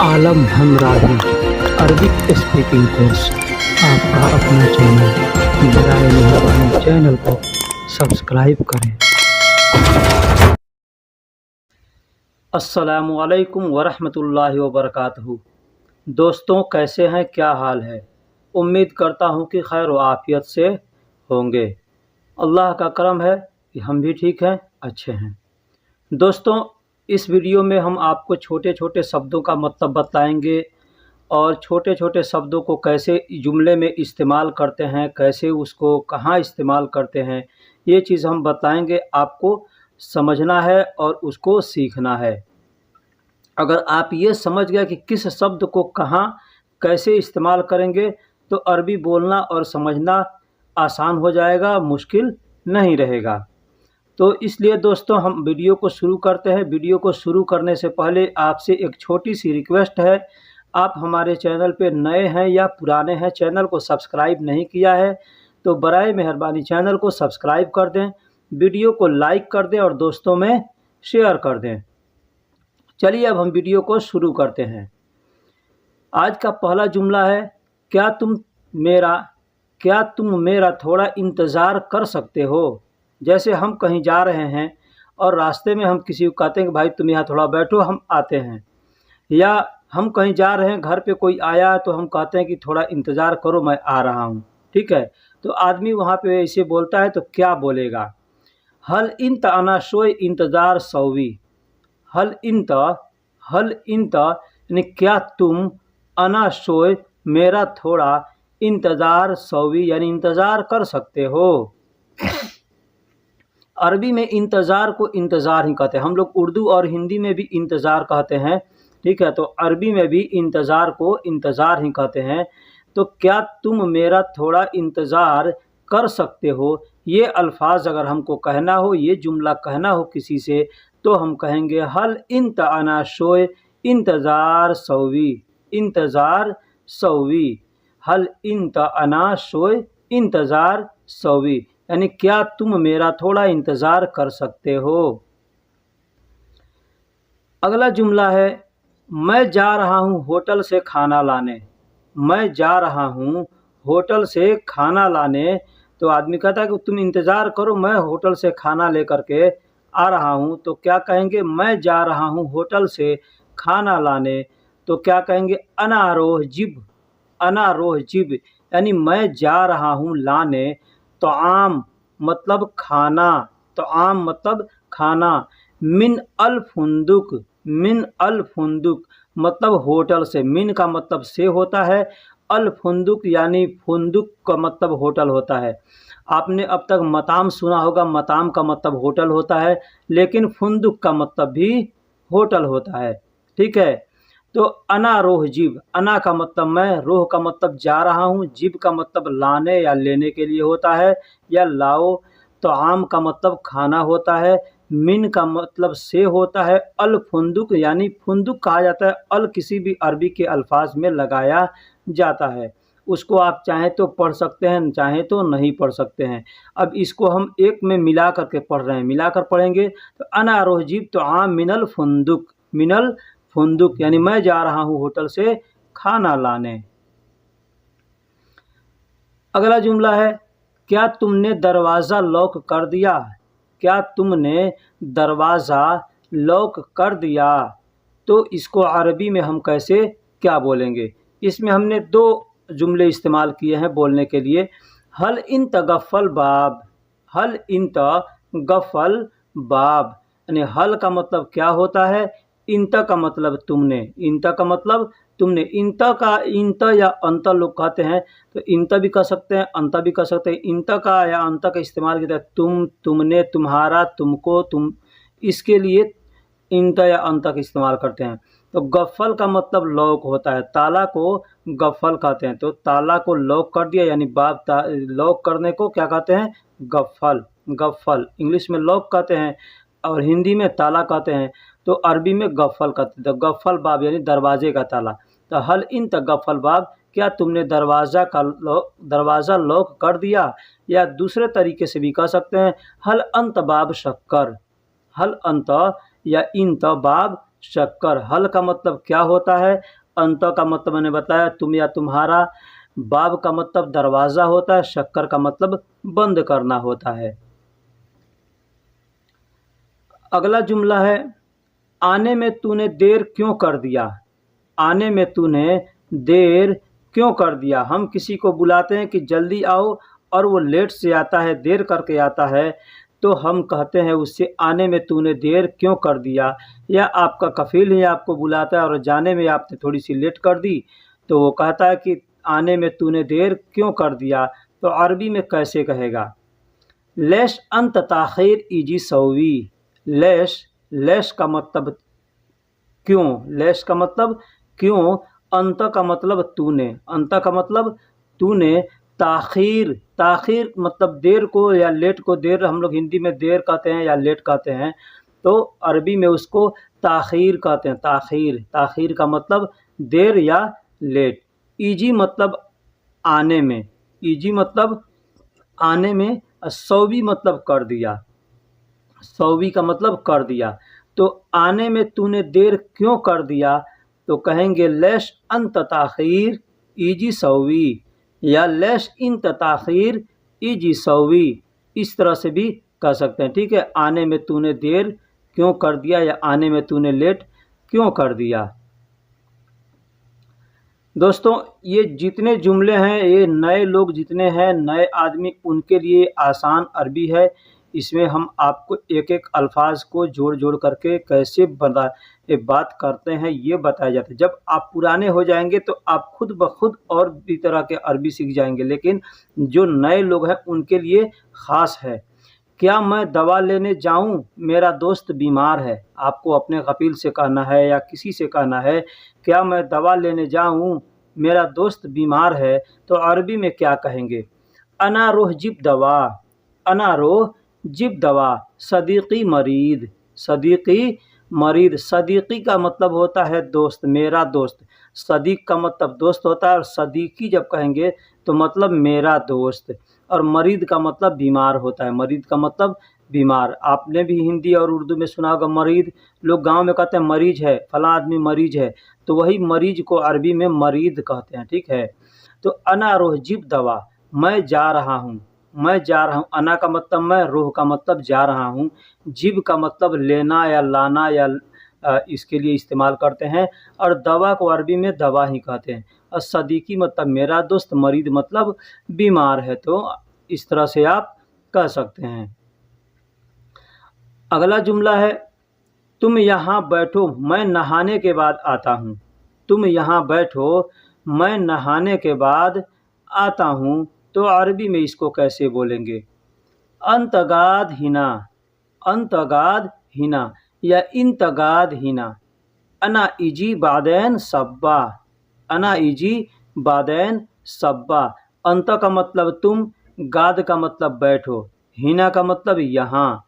आलम हमराही Arabic speaking course आपका अपना channel. बराए मेहरबानी चैनल को सब्सक्राइब करें। अस्सलामु अलैकुम वरहमतुल्लाहि वबरकातुहू। दोस्तों, कैसे हैं, क्या हाल है? उम्मीद करता हूं कि खैर व आफियत से होंगे। अल्लाह का करम है कि हम भी ठीक हैं, अच्छे हैं। दोस्तों, इस वीडियो में हम आपको छोटे छोटे शब्दों का मतलब बताएंगे और छोटे छोटे शब्दों को कैसे जुमले में इस्तेमाल करते हैं, कैसे उसको कहाँ इस्तेमाल करते हैं, ये चीज़ हम बताएंगे। आपको समझना है और उसको सीखना है। अगर आप ये समझ गए कि किस शब्द को कहाँ कैसे इस्तेमाल करेंगे तो अरबी बोलना और समझना आसान हो जाएगा, मुश्किल नहीं रहेगा। तो इसलिए दोस्तों, हम वीडियो को शुरू करते हैं। वीडियो को शुरू करने से पहले आपसे एक छोटी सी रिक्वेस्ट है। आप हमारे चैनल पे नए हैं या पुराने हैं, चैनल को सब्सक्राइब नहीं किया है तो बराए मेहरबानी चैनल को सब्सक्राइब कर दें, वीडियो को लाइक कर दें और दोस्तों में शेयर कर दें। चलिए अब हम वीडियो को शुरू करते हैं। आज का पहला जुमला है, क्या तुम मेरा थोड़ा इंतज़ार कर सकते हो। जैसे हम कहीं जा रहे हैं और रास्ते में हम किसी को कहते हैं कि भाई तुम यहाँ थोड़ा बैठो, हम आते हैं। या हम कहीं जा रहे हैं, घर पे कोई आया है तो हम कहते हैं कि थोड़ा इंतज़ार करो, मैं आ रहा हूँ। ठीक है, तो आदमी वहाँ पे ऐसे बोलता है तो क्या बोलेगा? हल इंत अना शोय इंतज़ार सौवी। हल इंत यानी क्या तुम, अना शोय मेरा थोड़ा, इंतज़ार सौवी यानी इंतज़ार कर सकते हो। अरबी में इंतज़ार को इंतज़ार ही कहते हैं। हम लोग उर्दू और हिंदी में भी इंतज़ार कहते हैं, ठीक है, तो अरबी में भी इंतज़ार को इंतज़ार ही कहते हैं। तो क्या तुम मेरा थोड़ा इंतज़ार कर सकते हो, ये अल्फाज अगर हमको कहना हो, ये जुमला कहना हो किसी से, तो हम कहेंगे हल इंत अना शोय इंतज़ार सौवी। इंतज़ार सौवी, हल इंत अना शोय इंतज़ार सौवी यानी क्या तुम मेरा थोड़ा इंतज़ार कर सकते हो। अगला जुमला है, मैं जा रहा हूँ होटल से खाना लाने। मैं जा रहा हूँ होटल से खाना लाने। तो आदमी कहता है कि तुम इंतज़ार करो, मैं होटल से खाना लेकर के आ रहा हूँ। तो क्या कहेंगे? मैं जा रहा हूँ होटल से खाना लाने। तो क्या कहेंगे? अना रोह जिब। अना रोह जिब यानी मैं जा रहा हूँ लाने। तो आम मतलब खाना, तो आम मतलब खाना। मिन अल फुंदुक, मिन अल फुंदुक मतलब होटल से। मिन का मतलब से होता है, अल फुंदुक यानी फुंदुक का मतलब होटल होता है। आपने अब तक मताम सुना होगा, मताम का मतलब होटल होता है, लेकिन फुंदुक का मतलब भी होटल होता है। ठीक है, तो अना रोह जिब, अना का मतलब मैं, रोह का मतलब जा रहा हूँ, जिब का मतलब लाने या लेने के लिए होता है या लाओ। तो आम का मतलब खाना होता है, मिन का मतलब से होता है, अल फुंदुक यानी फुंदुक कहा जाता है। अल किसी भी अरबी के अल्फाज में लगाया जाता है। उसको आप चाहें तो पढ़ सकते हैं, चाहें तो नहीं पढ़ सकते हैं। अब इसको हम एक में मिला करके पढ़ रहे हैं, मिलाकर पढ़ेंगे। तो अना रोह जिब तो आम मिनल फुंदुक, मिनल फुंदुक यानी मैं जा रहा हूँ होटल से खाना लाने। अगला जुमला है, क्या तुमने दरवाज़ा लॉक कर दिया। क्या तुमने दरवाज़ा लॉक कर दिया। तो इसको अरबी में हम कैसे क्या बोलेंगे? इसमें हमने दो जुमले इस्तेमाल किए हैं बोलने के लिए। हल इंत गफ़ल बाब, हल इंत गफ़ल बाब यानी हल का मतलब क्या होता है, इंत का मतलब तुमने, इंत का मतलब तुमने। इंत का इंत या अंत लोग कहते हैं, तो इंत भी कह सकते हैं, अंत भी कह सकते हैं। इंत का या अंत का इस्तेमाल किया जाता है तुम, तुमने, तुम्हारा, तुमको, तुम, इसके लिए इंत या अंत का इस्तेमाल करते हैं। तो गफ़ल का मतलब लॉक होता है, ताला को गफ़ल कहते हैं। तो ताला को लॉक कर दिया यानी बाब, लॉक करने को क्या कहते हैं? गफ़ल। गफ़ल इंग्लिश में लॉक कहते हैं और हिंदी में ताला कहते हैं, तो अरबी में गफ़ल कहते हैं। तो गफ़ल बाब यानी दरवाजे का ताला। तो हल इंत गफ़ल बाब, क्या तुमने दरवाज़ा लॉक कर दिया। या दूसरे तरीके से भी कह सकते हैं, हल अंत बाब शक्कर। हल अंत या इंत बाब शक्कर। हल का मतलब क्या होता है? अंत का मतलब मैंने बताया तुम या तुम्हारा। बाब का मतलब दरवाज़ा होता है। शक्कर का मतलब बंद करना होता है। अगला जुमला है, आने में तूने देर क्यों कर दिया? आने में तूने देर क्यों कर दिया? हम किसी को बुलाते हैं कि जल्दी आओ और वो लेट से आता है, देर करके आता है, तो हम कहते हैं उससे आने में तूने देर क्यों कर दिया। या आपका कफ़ील ही आपको बुलाता है और जाने में आपने थोड़ी सी लेट कर दी, तो वो कहता है कि आने में तूने देर क्यों कर दिया। तो अरबी में कैसे कहेगा? लेश अंत ताखिर इजी सौवी। लेश, लेश का मतलब क्यों, लेश का मतलब क्यों, अंत का मतलब तूने, अंत का मतलब तूने, ताखीर, ताखीर मतलब देर को या लेट को, देर हम लोग हिंदी में देर कहते हैं या लेट कहते हैं, तो अरबी में उसको ताखीर कहते हैं। ताखीर, ताखीर का मतलब देर या लेट। इजी मतलब आने में, इजी मतलब आने में। सौवी मतलब कर दिया, सौवी का मतलब कर दिया। तो आने में तूने देर क्यों कर दिया, तो कहेंगे लेश अंत ताखीर इजी सौवी, या लेश इंत ताखीर इजी सौवी। इस तरह से भी कह सकते हैं। ठीक है, आने में तूने देर क्यों कर दिया या आने में तूने लेट क्यों कर दिया। दोस्तों, ये जितने जुमले हैं, ये नए लोग जितने हैं, नए आदमी, उनके लिए आसान अरबी है। इसमें हम आपको एक एक अल्फाज को जोड़ जोड़ करके कैसे बात करते हैं ये बताया जाता है। जब आप पुराने हो जाएंगे तो आप खुद ब खुद और भी तरह के अरबी सीख जाएंगे, लेकिन जो नए लोग हैं उनके लिए ख़ास है। क्या मैं दवा लेने जाऊं, मेरा दोस्त बीमार है। आपको अपने कफील से कहना है या किसी से कहना है, क्या मैं दवा लेने जाऊं, मेरा दोस्त बीमार है, तो अरबी में क्या कहेंगे? अना रोह जिब दवा, अना रोह जिब दवा, सदीकी मरीद, सदीकी मरीद। सदीकी का मतलब होता है दोस्त, मेरा दोस्त। सदीक का मतलब दोस्त होता है, और सदीकी जब कहेंगे तो मतलब मेरा दोस्त। और मरीद का मतलब बीमार होता है, मरीद का मतलब बीमार। आपने भी हिंदी और उर्दू में सुना होगा मरीद, लोग गांव में कहते हैं मरीज है, फला आदमी मरीज है, तो वही मरीज को अरबी में मरीद कहते हैं। ठीक है, तो अना रोह जिब दवा, मैं जा रहा हूँ, मैं जा रहा हूँ। अना का मतलब मैं, रोह का मतलब जा रहा हूँ, जिब का मतलब लेना या लाना या इसके लिए इस्तेमाल करते हैं, और दवा को अरबी में दवा ही कहते हैं। और सदीकी मतलब मेरा दोस्त, मरीद मतलब बीमार है। तो इस तरह से आप कह सकते हैं। अगला जुमला है, तुम यहाँ बैठो, मैं नहाने के बाद आता हूँ। तुम यहाँ बैठो, मैं नहाने के बाद आता हूँ, तो अरबी में इसको कैसे बोलेंगे? अंतगाद हिना, अंतगाद हिना या इंतगाद हिना। अना इजी बादैन सब्बा, अना इजी बादैन सब्बा। अंत का मतलब तुम, गाद का मतलब बैठो, हिना का मतलब यहाँ,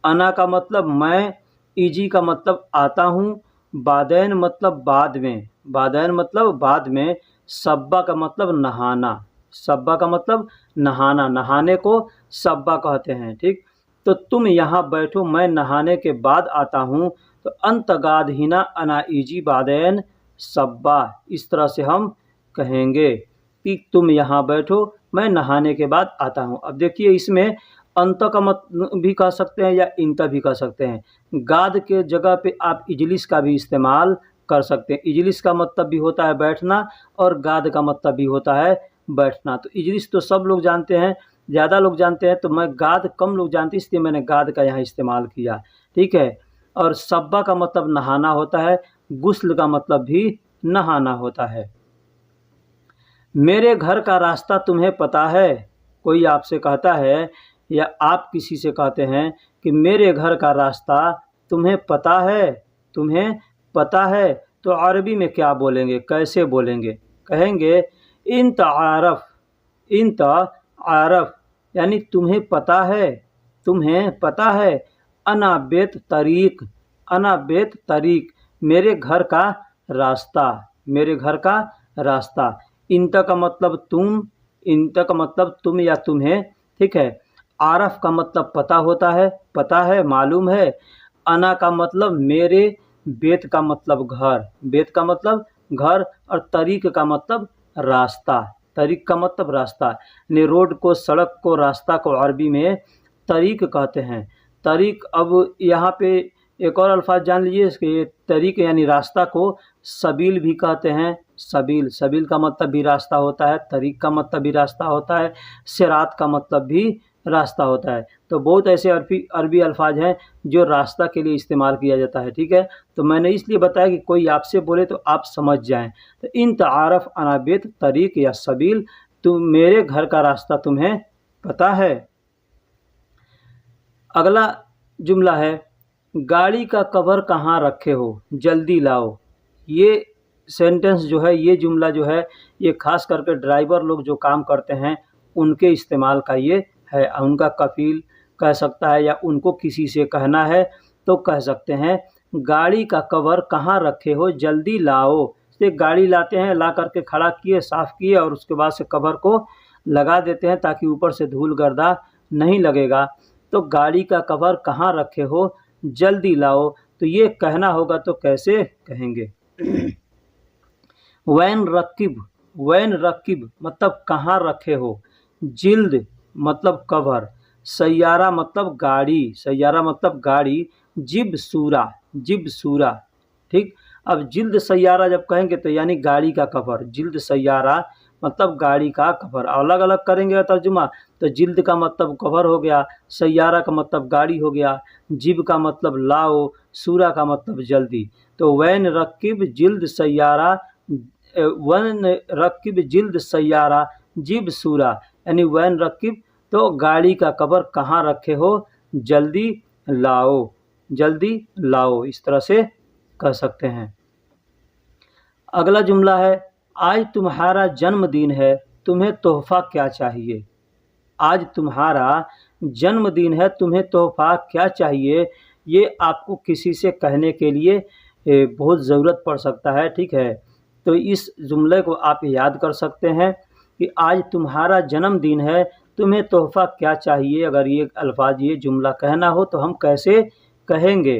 अना का मतलब मैं, इजी का मतलब आता हूँ, बादैन मतलब बाद में, बादैन मतलब बाद में, सब्बा का मतलब नहाना, सब्बा का मतलब नहाना, नहाने को सब्बा कहते हैं। ठीक, तो तुम यहाँ बैठो, मैं नहाने के बाद आता हूँ, तो अंतगाद हिना अना इजी बादैन सब्बा। इस तरह से हम कहेंगे कि तुम यहाँ बैठो, मैं नहाने के बाद आता हूँ। अब देखिए, इसमें अंत का मत भी कह सकते हैं या इंत भी कह सकते हैं। गाद के जगह पे आप इजलिस का भी इस्तेमाल कर सकते हैं। इजलिस का मतलब भी होता है बैठना, और गाद का मतलब भी होता है बैठना। तो इजलिस तो सब लोग जानते हैं, ज़्यादा लोग जानते हैं, तो मैं गाद कम लोग जानते हैं, इसलिए मैंने गाद का यहाँ इस्तेमाल किया। ठीक है, और सब्बा का मतलब नहाना होता है, गुस्ल का मतलब भी नहाना होता है। मेरे घर का रास्ता तुम्हें पता है। कोई आपसे कहता है या आप किसी से कहते हैं कि मेरे घर का रास्ता तुम्हें पता है, तुम्हें पता है, तो अरबी में क्या बोलेंगे, कैसे बोलेंगे? कहेंगे इंत आरफ, इंत आरफ, यानी तुम्हें पता है, तुम्हें पता है। अना बेत तरीक, अना बेत तरीक, मेरे घर का रास्ता, मेरे घर का रास्ता। इंत का मतलब तुम, इंत का मतलब तुम या तुम्हें। ठीक है, आरफ का मतलब पता होता है, पता है, मालूम है। अना का मतलब मेरे, बेत का मतलब घर, बेत का मतलब घर, और तरीक का मतलब रास्ता, तरीक का मतलब रास्ता। यानी रोड को, सड़क को, रास्ता को अरबी में तरीक कहते हैं। तरीक, अब यहाँ पे एक और अल्फाज जान लीजिए इसके, तरीक यानी रास्ता को सबील भी कहते हैं। सबील, सबील का मतलब भी रास्ता होता है, तरीक का मतलब भी रास्ता होता है, सिरात का मतलब भी रास्ता होता है। तो बहुत ऐसे अरबी अल्फाज हैं जो रास्ता के लिए इस्तेमाल किया जाता है, ठीक है। तो मैंने इसलिए बताया कि कोई आपसे बोले तो आप समझ जाएं। तो इन तारफ़ अना बेत तरीक या सबील, तुम, मेरे घर का रास्ता तुम्हें पता है। अगला जुमला है, गाड़ी का कवर कहाँ रखे हो, जल्दी लाओ। ये सेंटेंस जो है, ये जुमला जो है, ये खास करके ड्राइवर लोग जो काम करते हैं उनके इस्तेमाल का ये है। उनका कफील कह सकता है, या उनको किसी से कहना है तो कह सकते हैं, गाड़ी का कवर कहाँ रखे हो, जल्दी लाओ। से गाड़ी लाते हैं, ला करके खड़ा किए, साफ़ किए, और उसके बाद से कवर को लगा देते हैं ताकि ऊपर से धूल गर्दा नहीं लगेगा। तो गाड़ी का कवर कहाँ रखे हो, जल्दी लाओ। तो ये कहना होगा तो कैसे कहेंगे? वैन रकिब, वैन रकिब मतलब कहाँ रखे हो, जिल्द मतलब कवर, सैयारा मतलब गाड़ी, सैयारा मतलब गाड़ी, जिब सूरा, जिब सूरा, ठीक। अब जिल्द सैयारा जब कहेंगे तो यानी गाड़ी का कवर, जिल्द सैयारा मतलब गाड़ी का कवर। अलग अलग करेंगे तर्जुमा तो जिल्द का मतलब कवर हो गया, सैयारा का मतलब गाड़ी हो गया, जिब का मतलब लाओ, सूरा का मतलब जल्दी। तो वैन रकिब जिल्द सैयारा, वैन रकिब जिल्द सैयारा जिब सूरा, यानी वैन रकिब तो गाड़ी का कवर कहाँ रखे हो, जल्दी लाओ, जल्दी लाओ, इस तरह से कह सकते हैं। अगला जुमला है, आज तुम्हारा जन्मदिन है, तुम्हें तोहफ़ा क्या चाहिए। आज तुम्हारा जन्मदिन है, तुम्हें तोहफ़ा क्या चाहिए। ये आपको किसी से कहने के लिए बहुत ज़रूरत पड़ सकता है, ठीक है। तो इस जुमले को आप याद कर सकते हैं कि आज तुम्हारा जन्मदिन है, तुम्हें तोहफ़ा क्या चाहिए। अगर ये अल्फाज, ये जुमला कहना हो तो हम कैसे कहेंगे?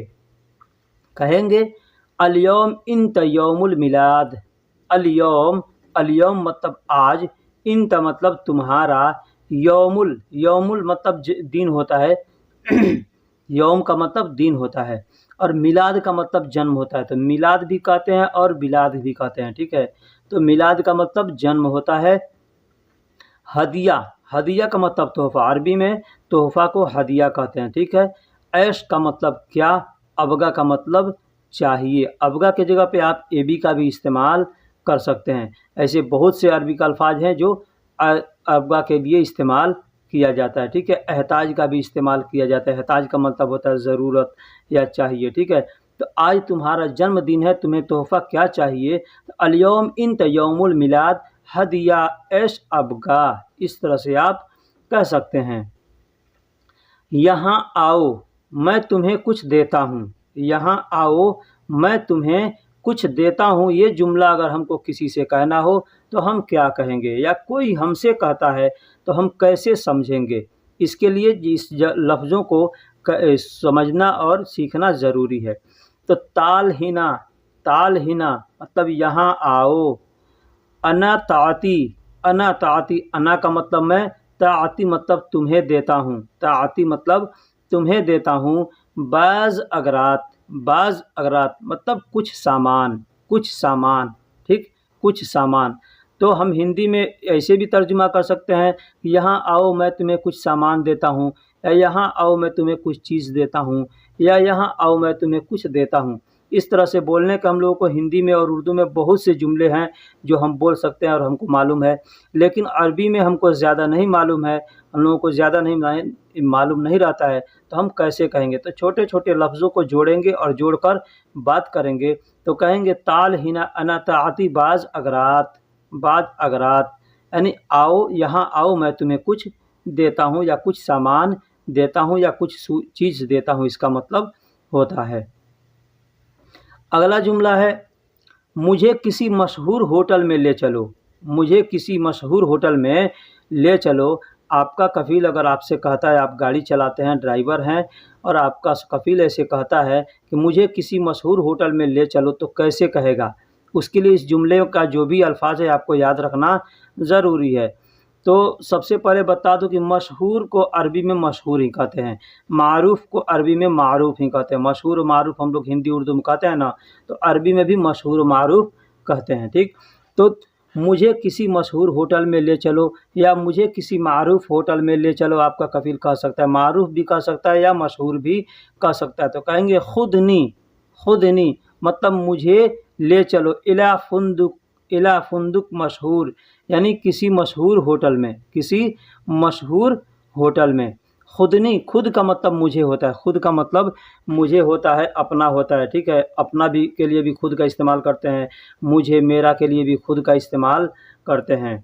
कहेंगे, अल-यौम इंत यौमुल मिलाद। अल-यौम, अल-यौम मतलब आज, इंत मतलब तुम्हारा, यौमुल, यौमुल मतलब दिन होता है यौम का मतलब दिन होता है, और मिलाद का मतलब जन्म होता है। तो मिलाद भी कहते हैं और बिलाद भी कहते हैं, ठीक है। तो मिलाद का मतलब जन्म होता है। हदिया, हदिया का मतलब तोहफ़ा, अरबी में तोहफ़ा को हदिया कहते हैं, ठीक है। ऐश का मतलब क्या, अबगा का मतलब चाहिए। अबगा की जगह पे आप एबी का भी इस्तेमाल कर सकते हैं। ऐसे बहुत से अरबी का अल्फाज हैं जो अबगा के लिए इस्तेमाल किया जाता है, ठीक है। एहताज का भी इस्तेमाल किया जाता है। एहताज का मतलब होता है ज़रूरत या चाहिए, ठीक है। तो आज तुम्हारा जन्मदिन है, तुम्हें तोहफ़ा क्या चाहिए। तो अल-यौम इंत यौमुल मिलाद हदिया ऐश अबगा, इस तरह से आप कह सकते हैं। यहाँ आओ, मैं तुम्हें कुछ देता हूँ। यहाँ आओ, मैं तुम्हें कुछ देता हूँ। ये जुमला अगर हमको किसी से कहना हो तो हम क्या कहेंगे, या कोई हमसे कहता है तो हम कैसे समझेंगे। इसके लिए इस लफ्ज़ों को समझना और सीखना ज़रूरी है। तो ताल हिना, ताल हिना मतलब यहाँ आओ। अना ताती, अना ताती, अना का मतलब मैं, ताती मतलब तुम्हें देता हूँ, ताती मतलब तुम्हें देता हूँ। बाज़ अगरात, बाज़ अगरात मतलब कुछ सामान, कुछ सामान, ठीक, कुछ सामान। तो हम हिंदी में ऐसे भी तर्जुमा कर सकते हैं, यहाँ आओ मैं तुम्हें कुछ सामान देता हूँ, या यहाँ आओ मैं तुम्हें कुछ चीज़ देता हूँ, या यहाँ आओ मैं तुम्हें कुछ देता हूँ। इस तरह से बोलने का हम लोगों को हिंदी में और उर्दू में बहुत से जुमले हैं जो हम बोल सकते हैं और हमको मालूम है। लेकिन अरबी में हमको ज़्यादा नहीं मालूम है, हम लोगों को ज़्यादा नहीं मालूम नहीं रहता है, तो हम कैसे कहेंगे। तो छोटे छोटे लफ्ज़ों को जोड़ेंगे और जोड़कर बात करेंगे। तो कहेंगे ताल हिना अना ताती बाज़ अगरात, बाज़ अगरात यानी आओ, यहाँ आओ मैं तुम्हें कुछ देता हूँ, या कुछ सामान देता हूँ, या कुछ चीज़ देता हूँ, इसका मतलब होता है। अगला जुमला है, मुझे किसी मशहूर होटल में ले चलो। मुझे किसी मशहूर होटल में ले चलो। आपका कफ़ील अगर आपसे कहता है, आप गाड़ी चलाते हैं, ड्राइवर हैं और आपका कफ़ील ऐसे कहता है कि मुझे किसी मशहूर होटल में ले चलो, तो कैसे कहेगा? उसके लिए इस जुमले का जो भी अल्फ़ाज़ है आपको याद रखना ज़रूरी है। तो सबसे पहले बता दूँ कि मशहूर को अरबी में मशहूर ही कहते हैं, मारूफ़ को अरबी में मारूफ़ ही कहते हैं। मशहूर मारूफ़ हम लोग हिंदी उर्दू में कहते हैं ना, तो अरबी में भी मशहूर मारूफ़ कहते हैं, ठीक? तो मुझे किसी मशहूर होटल में ले चलो या मुझे किसी मारूफ़ होटल में ले चलो, आपका कफ़ील कह सकता है। मारूफ़ भी कह सकता है या मशहूर भी कह सकता है। तो कहेंगे खुदनी मतलब मुझे ले चलो, इला फुंदुक मशहूर, यानी किसी मशहूर होटल में। खुदनी, खुद का मतलब मुझे होता है, खुद का मतलब मुझे होता है, अपना होता है, ठीक है? अपना भी के लिए भी खुद का इस्तेमाल करते हैं, मुझे, मेरा के लिए भी खुद का इस्तेमाल करते हैं,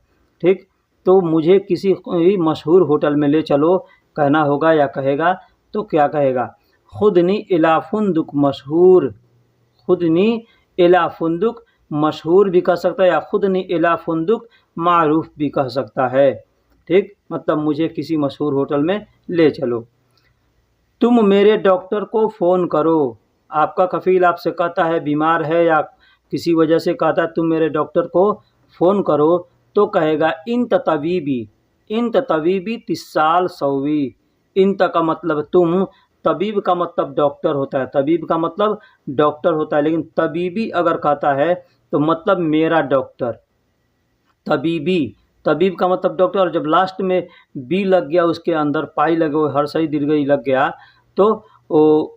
ठीक? तो मुझे किसी कोई मशहूर होटल में ले चलो कहना होगा या कहेगा तो क्या कहेगा? खुदनी इला फुंदुक मशहूर, खुदनी इला फुंदुक मशहूर भी कह सकता है या खुदनी इला फुंदुक मारूफ़ भी कह सकता है, ठीक? मतलब मुझे किसी मशहूर होटल में ले चलो। तुम मेरे डॉक्टर को फ़ोन करो, आपका कफ़ील आपसे कहता है बीमार है या किसी वजह से कहता है तुम मेरे डॉक्टर को फ़ोन करो, तो कहेगा इंत तबीबी तिस्साल सौवी। इंत का मतलब तुम, तबीब का मतलब डॉक्टर होता है, तबीब का मतलब डॉक्टर होता है, लेकिन तबीबी अगर कहता है तो मतलब मेरा डॉक्टर, तबीबी, तबीब का मतलब डॉक्टर। और जब लास्ट में बी लग गया, उसके अंदर पाई लगे हुए हर्षई दीर्घई लग गया, तो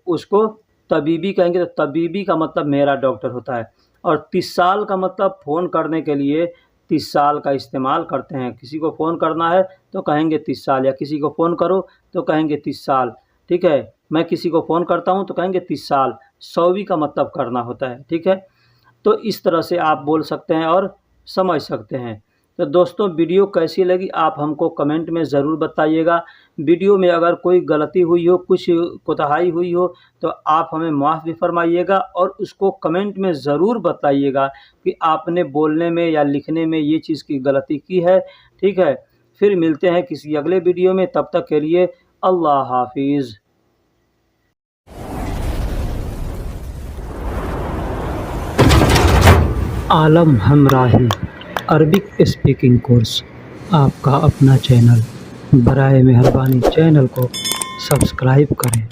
उसको तबीबी कहेंगे। तो तबीबी का मतलब मेरा डॉक्टर होता है। और 30 साल का मतलब फ़ोन करने के लिए 30 साल का इस्तेमाल करते हैं। किसी को फ़ोन करना है तो कहेंगे 30 साल, या किसी को फ़ोन करो तो कहेंगे 30 साल, ठीक है? मैं किसी को फ़ोन करता हूँ तो कहेंगे 30 साल। सौवी का मतलब करना होता है, ठीक है? तो इस तरह से आप बोल सकते हैं और समझ सकते हैं। तो दोस्तों, वीडियो कैसी लगी आप हमको कमेंट में ज़रूर बताइएगा। वीडियो में अगर कोई गलती हुई हो, कुछ कोताही हुई हो, तो आप हमें माफ़ भी फरमाइएगा और उसको कमेंट में ज़रूर बताइएगा कि आपने बोलने में या लिखने में ये चीज़ की गलती की है, ठीक है? फिर मिलते हैं किसी अगले वीडियो में, तब तक के लिए अल्लाह हाफ़िज़। आलम हमराही अरबिक स्पीकिंग कोर्स, आपका अपना चैनल। बराए मेहरबानी चैनल को सब्सक्राइब करें।